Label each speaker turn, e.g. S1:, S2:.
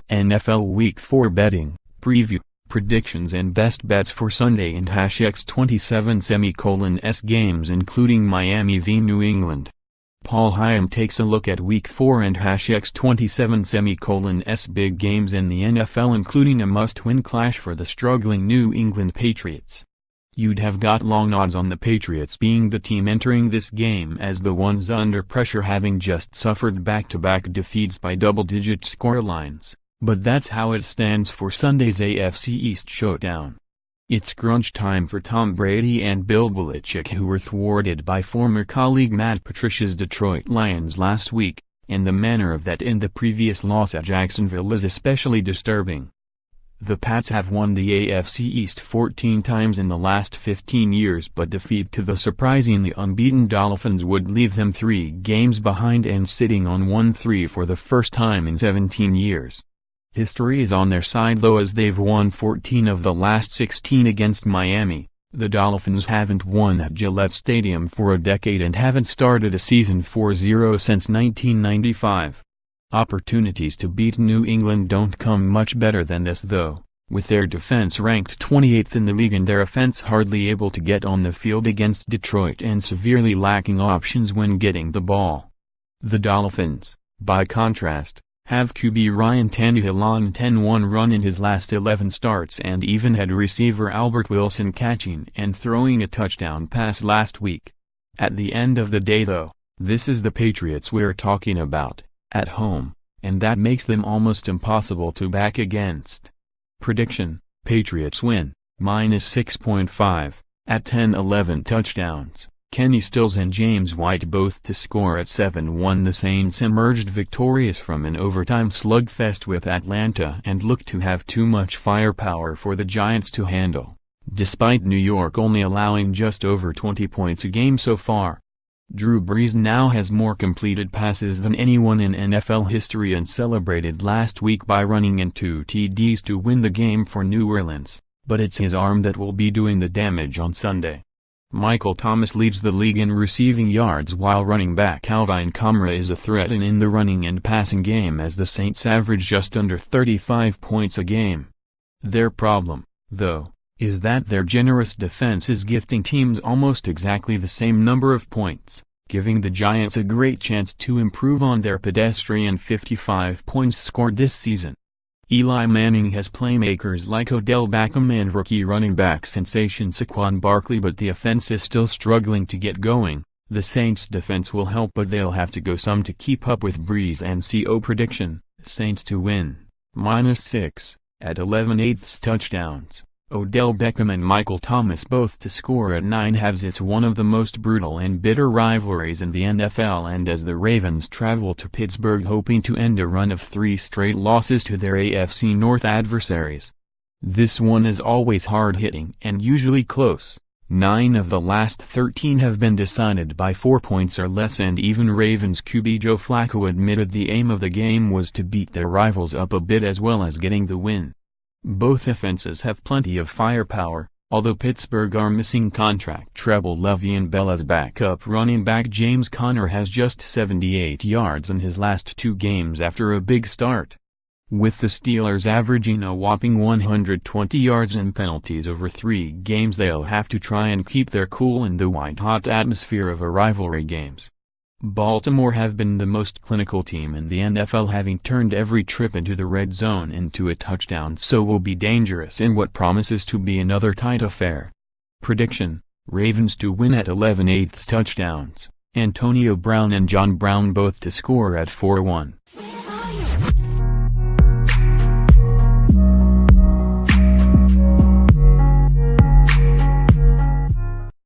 S1: NFL Week 4 betting, preview, predictions and best bets for Sunday and #X27:S games including Miami v New England. Paul Higham takes a look at Week 4 and #X27:S big games in the NFL including a must-win clash for the struggling New England Patriots. You'd have got long odds on the Patriots being the team entering this game as the ones under pressure having just suffered back-to-back defeats by double-digit scorelines. But that's how it stands for Sunday's AFC East showdown. It's crunch time for Tom Brady and Bill Belichick, who were thwarted by former colleague Patricia's Detroit Lions last week, and the manner of that in the previous loss at Jacksonville is especially disturbing. The Pats have won the AFC East 14 times in the last 15 years, but defeat to the surprisingly unbeaten Dolphins would leave them 3 games behind and sitting on 1-3 for the first time in 17 years. History is on their side though, as they've won 14 of the last 16 against Miami. The Dolphins haven't won at Gillette Stadium for a decade and haven't started a season 4-0 since 1995. Opportunities to beat New England don't come much better than this though, with their defense ranked 28th in the league and their offense hardly able to get on the field against Detroit and severely lacking options when getting the ball. The Dolphins, by contrast, have QB Ryan Tannehill on a 10-1 run in his last 11 starts and even had receiver Albert Wilson catching and throwing a touchdown pass last week. At the end of the day though, this is the Patriots we're talking about, at home, and that makes them almost impossible to back against. Prediction: Patriots win, -6.5, at 10-11 touchdowns. Kenny Stills and James White both to score at 7-1. The Saints emerged victorious from an overtime slugfest with Atlanta and look to have too much firepower for the Giants to handle, despite New York only allowing just over 20 points a game so far. Drew Brees now has more completed passes than anyone in NFL history and celebrated last week by running in 2 TDs to win the game for New Orleans, but it's his arm that will be doing the damage on Sunday. Michael Thomas leads the league in receiving yards while running back Alvin Kamara is a threat in the running and passing game as the Saints average just under 35 points a game. Their problem, though, is that their generous defense is gifting teams almost exactly the same number of points, giving the Giants a great chance to improve on their pedestrian 55 points scored this season. Eli Manning has playmakers like Odell Beckham and rookie running back sensation Saquon Barkley, but the offense is still struggling to get going. The Saints' defense will help, but they'll have to go some to keep up with Brees and CO. Prediction: Saints to win, -6, at 11/8 touchdowns. Odell Beckham and Michael Thomas both to score at 9/2. It's one of the most brutal and bitter rivalries in the NFL, and as the Ravens travel to Pittsburgh hoping to end a run of 3 straight losses to their AFC North adversaries. This one is always hard-hitting and usually close. 9 of the last 13 have been decided by 4 points or less, and even Ravens QB Joe Flacco admitted the aim of the game was to beat their rivals up a bit as well as getting the win. Both offenses have plenty of firepower, although Pittsburgh are missing contract treble Le'Veon Bell as backup running back. James Conner has just 78 yards in his last 2 games after a big start. With the Steelers averaging a whopping 120 yards and penalties over 3 games, they'll have to try and keep their cool in the white-hot atmosphere of a rivalry games. Baltimore have been the most clinical team in the NFL, having turned every trip into the red zone into a touchdown, so will be dangerous in what promises to be another tight affair. Prediction: Ravens to win at 11/8 touchdowns. Antonio Brown and John Brown both to score at 4-1.